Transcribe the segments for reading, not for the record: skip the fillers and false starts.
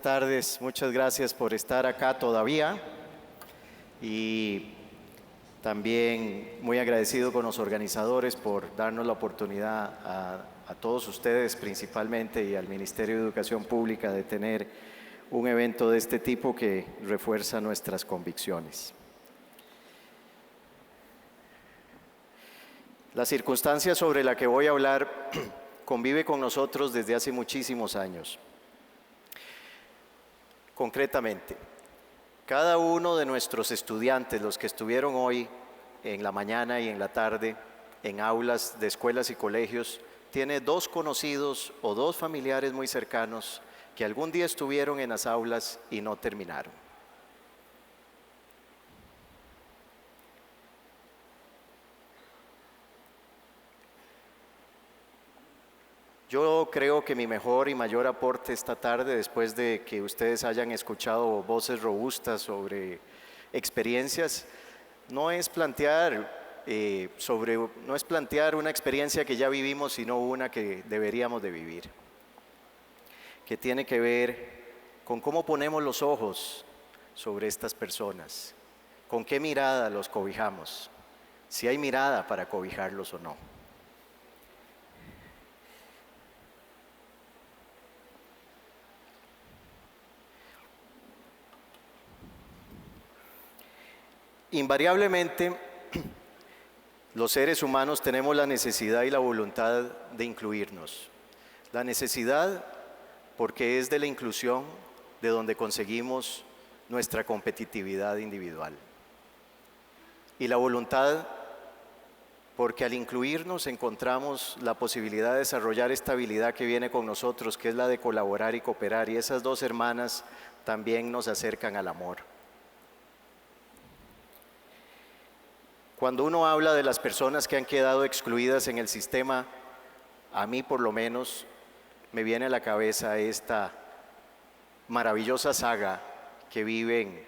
buenas tardes. Muchas gracias por estar acá todavía. Y también muy agradecido con los organizadores por darnos la oportunidad a todos ustedes principalmente y al Ministerio de Educación Pública de tener un evento de este tipo que refuerza nuestras convicciones. La circunstancia sobre la que voy a hablar convive con nosotros desde hace muchísimos años. Concretamente, cada uno de nuestros estudiantes, los que estuvieron hoy en la mañana y en la tarde en aulas de escuelas y colegios, tiene dos conocidos o dos familiares muy cercanos que algún día estuvieron en las aulas y no terminaron. Yo creo que mi mejor y mayor aporte esta tarde, después de que ustedes hayan escuchado voces robustas sobre experiencias, no es plantear una experiencia que ya vivimos, sino una que deberíamos de vivir, que tiene que ver con cómo ponemos los ojos sobre estas personas, con qué mirada los cobijamos, si hay mirada para cobijarlos o no. Invariablemente, los seres humanos tenemos la necesidad y la voluntad de incluirnos. La necesidad porque es de la inclusión de donde conseguimos nuestra competitividad individual. Y la voluntad porque al incluirnos encontramos la posibilidad de desarrollar esta habilidad que viene con nosotros, que es la de colaborar y cooperar. Y esas dos hermanas también nos acercan al amor. Cuando uno habla de las personas que han quedado excluidas en el sistema, a mí por lo menos me viene a la cabeza esta maravillosa saga que viven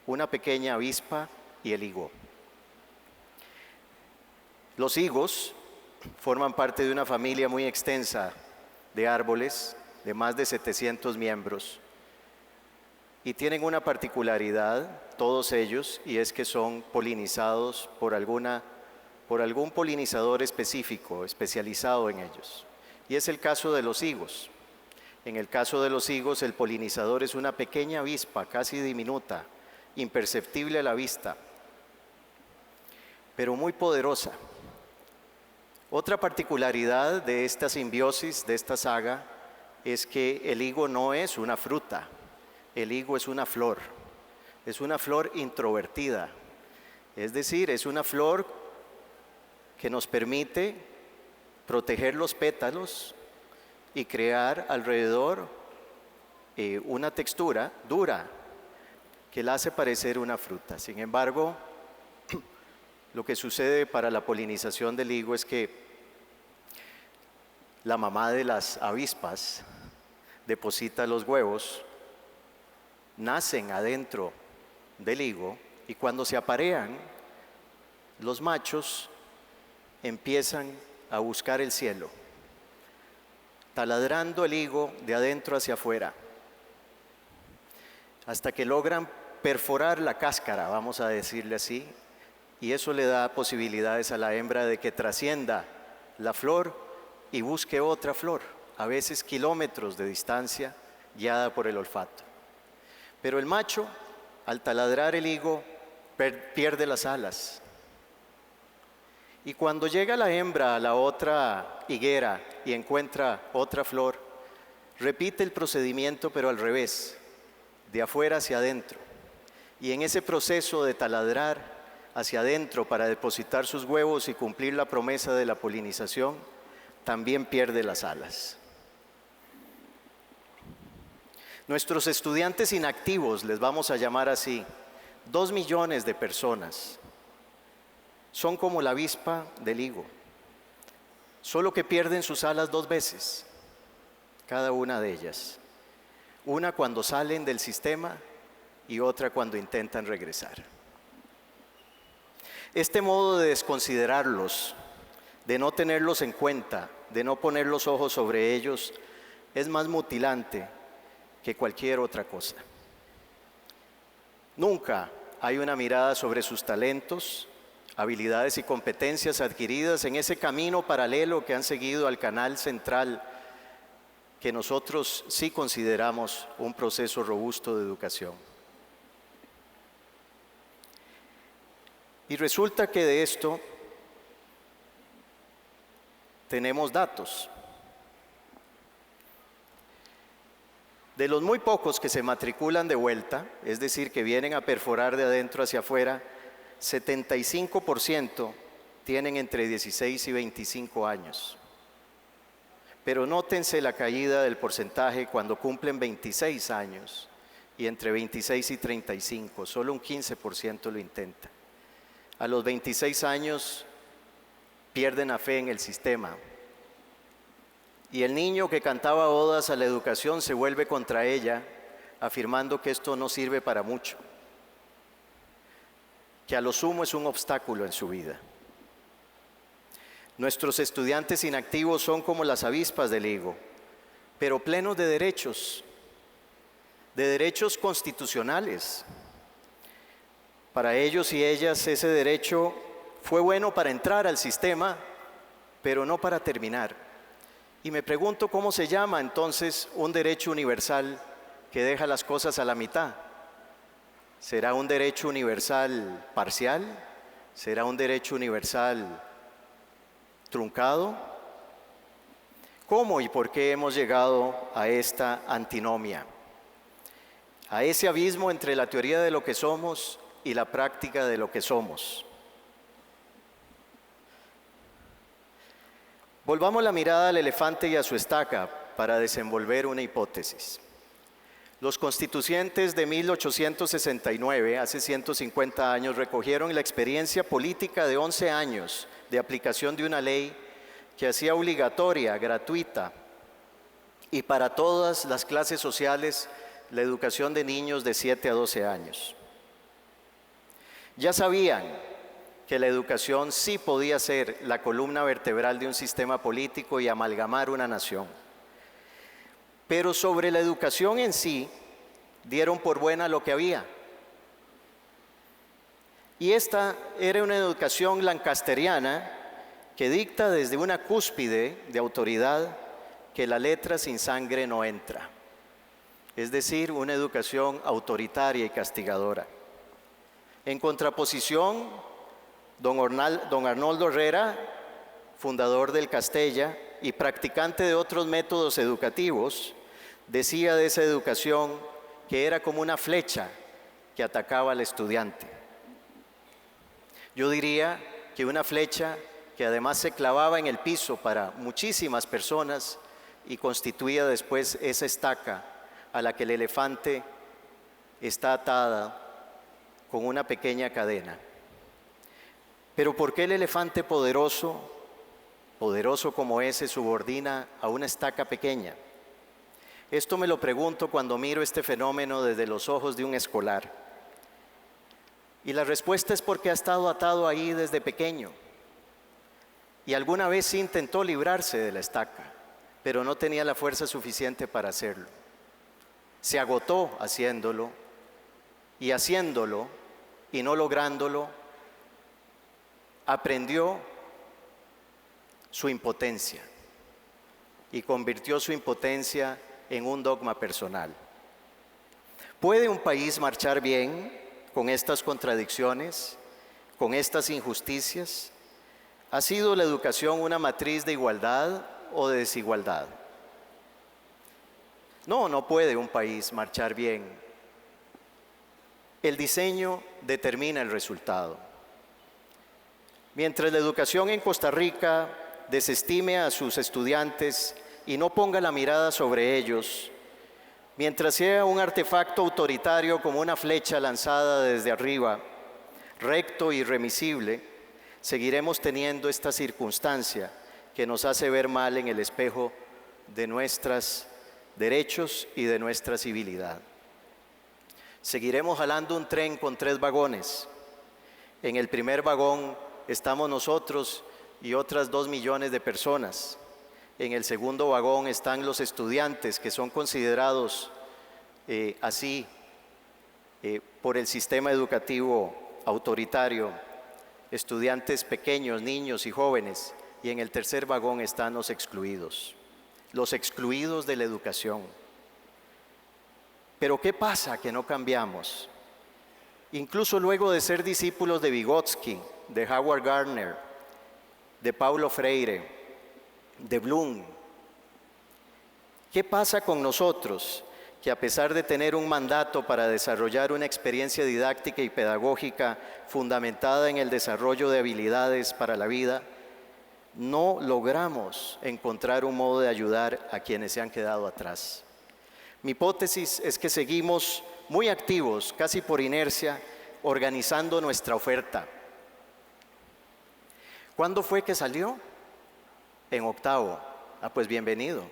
una pequeña avispa y el higo. Los higos forman parte de una familia muy extensa de árboles, de más de 700 miembros, y tienen una particularidad, todos ellos, y es que son polinizados por algún polinizador específico, especializado en ellos. Y es el caso de los higos. En el caso de los higos, el polinizador es una pequeña avispa, casi diminuta, imperceptible a la vista, pero muy poderosa. Otra particularidad de esta simbiosis, de esta saga, es que el higo no es una fruta. El higo es una flor introvertida, es decir, es una flor que nos permite proteger los pétalos y crear alrededor una textura dura que la hace parecer una fruta. Sin embargo, lo que sucede para la polinización del higo es que la mamá de las avispas deposita los huevos, nacen adentro del higo y cuando se aparean, los machos empiezan a buscar el cielo, taladrando el higo de adentro hacia afuera, hasta que logran perforar la cáscara, vamos a decirle así, y eso le da posibilidades a la hembra de que trascienda la flor y busque otra flor, a veces kilómetros de distancia, guiada por el olfato. Pero el macho, al taladrar el higo, pierde las alas. Y cuando llega la hembra a la otra higuera y encuentra otra flor, repite el procedimiento pero al revés, de afuera hacia adentro. Y en ese proceso de taladrar hacia adentro para depositar sus huevos y cumplir la promesa de la polinización, también pierde las alas. Nuestros estudiantes inactivos, les vamos a llamar así, 2 millones de personas, son como la avispa del higo, solo que pierden sus alas 2 veces, cada una de ellas. Una cuando salen del sistema y otra cuando intentan regresar. Este modo de desconsiderarlos, de no tenerlos en cuenta, de no poner los ojos sobre ellos, es más mutilante que cualquier otra cosa. Nunca hay una mirada sobre sus talentos, habilidades y competencias adquiridas en ese camino paralelo que han seguido al canal central, que nosotros sí consideramos un proceso robusto de educación. Y resulta que de esto tenemos datos. De los muy pocos que se matriculan de vuelta, es decir, que vienen a perforar de adentro hacia afuera, 75% tienen entre 16 y 25 años. Pero nótense la caída del porcentaje cuando cumplen 26 años y entre 26 y 35, solo un 15% lo intenta. A los 26 años pierden la fe en el sistema. Y el niño que cantaba odas a la educación se vuelve contra ella, afirmando que esto no sirve para mucho, que a lo sumo es un obstáculo en su vida. Nuestros estudiantes inactivos son como las avispas del higo, pero plenos de derechos constitucionales. Para ellos y ellas ese derecho fue bueno para entrar al sistema, pero no para terminar. Y me pregunto cómo se llama entonces un derecho universal que deja las cosas a la mitad. ¿Será un derecho universal parcial? ¿Será un derecho universal truncado? ¿Cómo y por qué hemos llegado a esta antinomia? A ese abismo entre la teoría de lo que somos y la práctica de lo que somos. Volvamos la mirada al elefante y a su estaca para desenvolver una hipótesis. Los constituyentes de 1869, hace 150 años, recogieron la experiencia política de 11 años de aplicación de una ley que hacía obligatoria, gratuita y para todas las clases sociales la educación de niños de 7 a 12 años. Ya sabían que la educación sí podía ser la columna vertebral de un sistema político y amalgamar una nación. Pero sobre la educación en sí, dieron por buena lo que había. Y esta era una educación lancasteriana que dicta desde una cúspide de autoridad que la letra sin sangre no entra. Es decir, una educación autoritaria y castigadora. En contraposición, don Arnoldo Herrera, fundador del Castella y practicante de otros métodos educativos, decía de esa educación que era como una flecha que atacaba al estudiante. Yo diría que una flecha que además se clavaba en el piso para muchísimas personas y constituía después esa estaca a la que el elefante está atada con una pequeña cadena. Pero ¿por qué el elefante poderoso como ese, subordina a una estaca pequeña? Esto me lo pregunto cuando miro este fenómeno desde los ojos de un escolar. Y la respuesta es porque ha estado atado ahí desde pequeño. Y alguna vez sí intentó librarse de la estaca, pero no tenía la fuerza suficiente para hacerlo. Se agotó haciéndolo y no lográndolo, aprendió su impotencia y convirtió su impotencia en un dogma personal. ¿Puede un país marchar bien con estas contradicciones, con estas injusticias? ¿Ha sido la educación una matriz de igualdad o de desigualdad? No puede un país marchar bien. El diseño determina el resultado. Mientras la educación en Costa Rica desestime a sus estudiantes y no ponga la mirada sobre ellos, mientras sea un artefacto autoritario como una flecha lanzada desde arriba, recto e irremisible, seguiremos teniendo esta circunstancia que nos hace ver mal en el espejo de nuestros derechos y de nuestra civilidad. Seguiremos jalando un tren con 3 vagones. En el primer vagón estamos nosotros y otras 2 millones de personas. En el segundo vagón están los estudiantes que son considerados así por el sistema educativo autoritario, estudiantes pequeños, niños y jóvenes, y en el tercer vagón están los excluidos de la educación. Pero ¿qué pasa que no cambiamos? Incluso luego de ser discípulos de Vygotsky, de Howard Gardner, de Paulo Freire, de Bloom, ¿qué pasa con nosotros que a pesar de tener un mandato para desarrollar una experiencia didáctica y pedagógica fundamentada en el desarrollo de habilidades para la vida, no logramos encontrar un modo de ayudar a quienes se han quedado atrás? Mi hipótesis es que seguimos muy activos, casi por inercia, organizando nuestra oferta. ¿Cuándo fue que salió? En octavo. Pues bienvenido.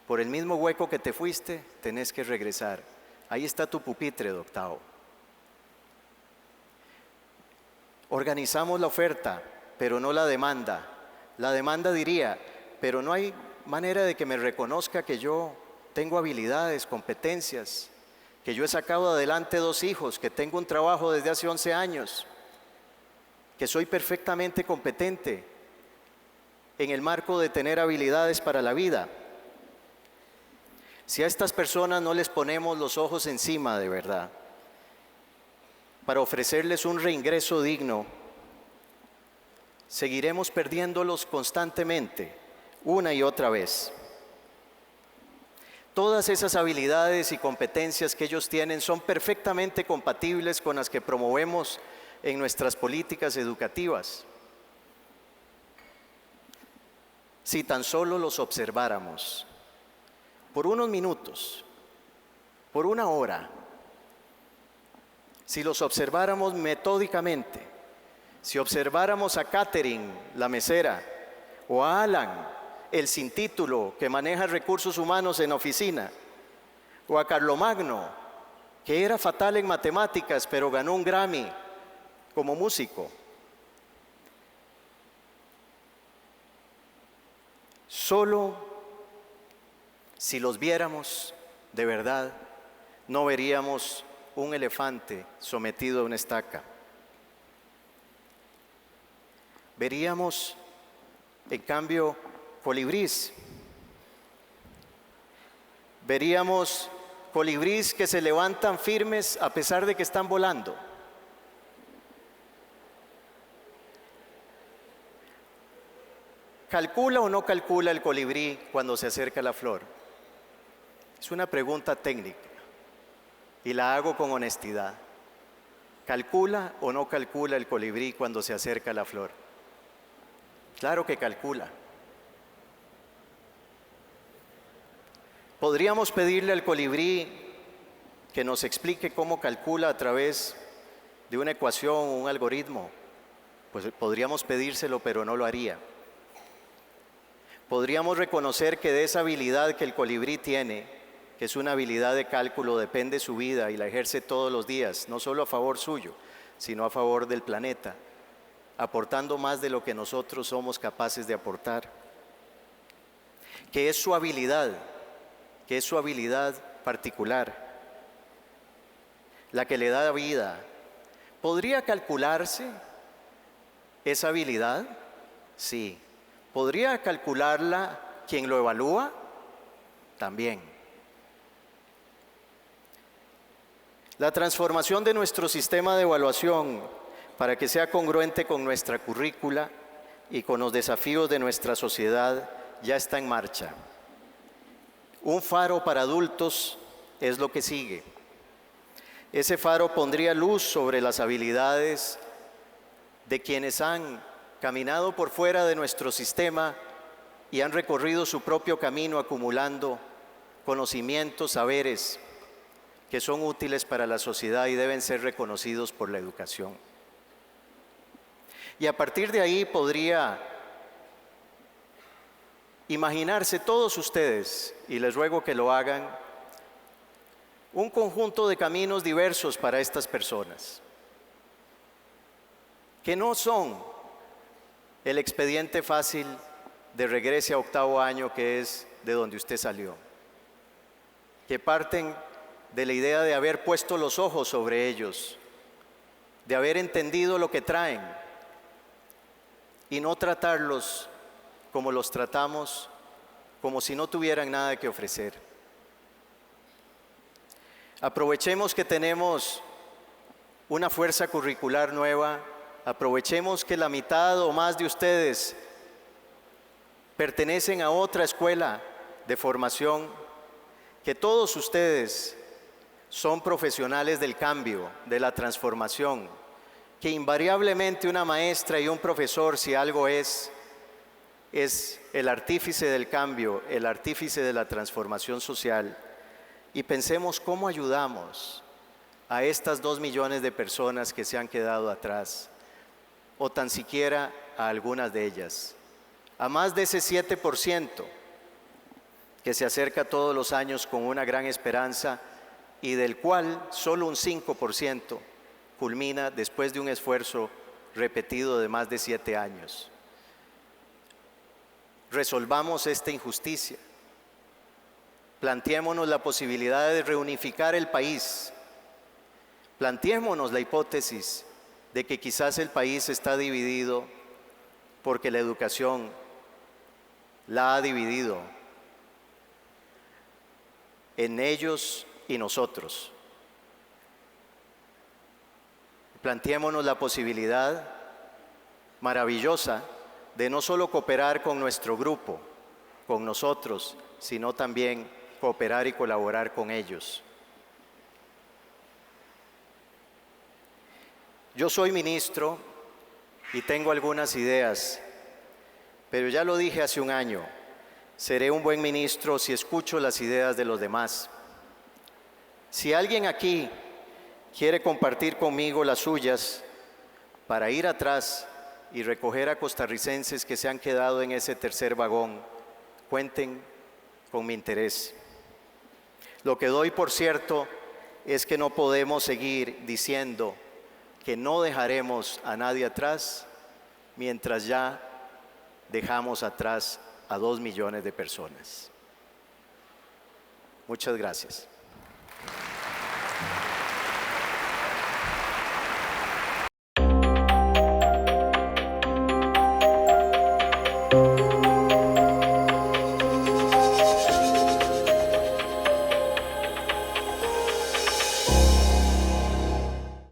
Por el mismo hueco que te fuiste, tenés que regresar. Ahí está tu pupitre de octavo. Organizamos la oferta, pero no la demanda. La demanda diría, pero no hay manera de que me reconozca que yo tengo habilidades, competencias, que yo he sacado adelante 2 hijos, que tengo un trabajo desde hace 11 años, que soy perfectamente competente en el marco de tener habilidades para la vida. Si a estas personas no les ponemos los ojos encima de verdad, para ofrecerles un reingreso digno, seguiremos perdiéndolos constantemente, una y otra vez. Todas esas habilidades y competencias que ellos tienen son perfectamente compatibles con las que promovemos en nuestras políticas educativas. Si tan solo los observáramos por unos minutos, por una hora, si los observáramos metódicamente, si observáramos a Catherine, la mesera, o a Alan, el sin título que maneja recursos humanos en oficina, o a Carlomagno, que era fatal en matemáticas pero ganó un Grammy como músico. Solo si los viéramos de verdad, no veríamos un elefante sometido a una estaca. Veríamos, en cambio, colibrís. Veríamos colibrís que se levantan firmes a pesar de que están volando. ¿Calcula o no calcula el colibrí cuando se acerca a la flor? Es una pregunta técnica y la hago con honestidad. ¿Calcula o no calcula el colibrí cuando se acerca a la flor? Claro que calcula. Podríamos pedirle al colibrí que nos explique cómo calcula a través de una ecuación o un algoritmo. Pues podríamos pedírselo, pero no lo haría. Podríamos reconocer que de esa habilidad que el colibrí tiene, que es una habilidad de cálculo, depende su vida y la ejerce todos los días, no solo a favor suyo, sino a favor del planeta, aportando más de lo que nosotros somos capaces de aportar. Que es su habilidad particular, la que le da vida. ¿Podría calcularse esa habilidad? Sí. ¿Podría calcularla quien lo evalúa? También. La transformación de nuestro sistema de evaluación para que sea congruente con nuestra currícula y con los desafíos de nuestra sociedad ya está en marcha. Un faro para adultos es lo que sigue. Ese faro pondría luz sobre las habilidades de quienes han caminado por fuera de nuestro sistema y han recorrido su propio camino acumulando conocimientos, saberes que son útiles para la sociedad y deben ser reconocidos por la educación. Y a partir de ahí podría imaginarse todos ustedes, y les ruego que lo hagan, un conjunto de caminos diversos para estas personas, que no son el expediente fácil de regrese a octavo año, que es de donde usted salió, que parten de la idea de haber puesto los ojos sobre ellos, de haber entendido lo que traen y no tratarlos como los tratamos, como si no tuvieran nada que ofrecer. Aprovechemos que tenemos una fuerza curricular nueva, aprovechemos que la mitad o más de ustedes pertenecen a otra escuela de formación, que todos ustedes son profesionales del cambio, de la transformación, que invariablemente una maestra y un profesor, si algo es el artífice del cambio, el artífice de la transformación social. Y pensemos cómo ayudamos a estas 2 millones de personas que se han quedado atrás, o tan siquiera a algunas de ellas, a más de ese 7% que se acerca todos los años con una gran esperanza y del cual solo un 5% culmina después de un esfuerzo repetido de más de 7 años. Resolvamos esta injusticia. Planteémonos la posibilidad de reunificar el país. Planteémonos la hipótesis de que quizás el país está dividido porque la educación la ha dividido en ellos y nosotros. Planteémonos la posibilidad maravillosa de no solo cooperar con nuestro grupo, con nosotros, sino también cooperar y colaborar con ellos. Yo soy ministro y tengo algunas ideas, pero ya lo dije hace un año, seré un buen ministro si escucho las ideas de los demás. Si alguien aquí quiere compartir conmigo las suyas para ir atrás y recoger a costarricenses que se han quedado en ese tercer vagón, cuenten con mi interés. Lo que doy por cierto es que no podemos seguir diciendo que no dejaremos a nadie atrás mientras ya dejamos atrás a 2 millones de personas. Muchas gracias.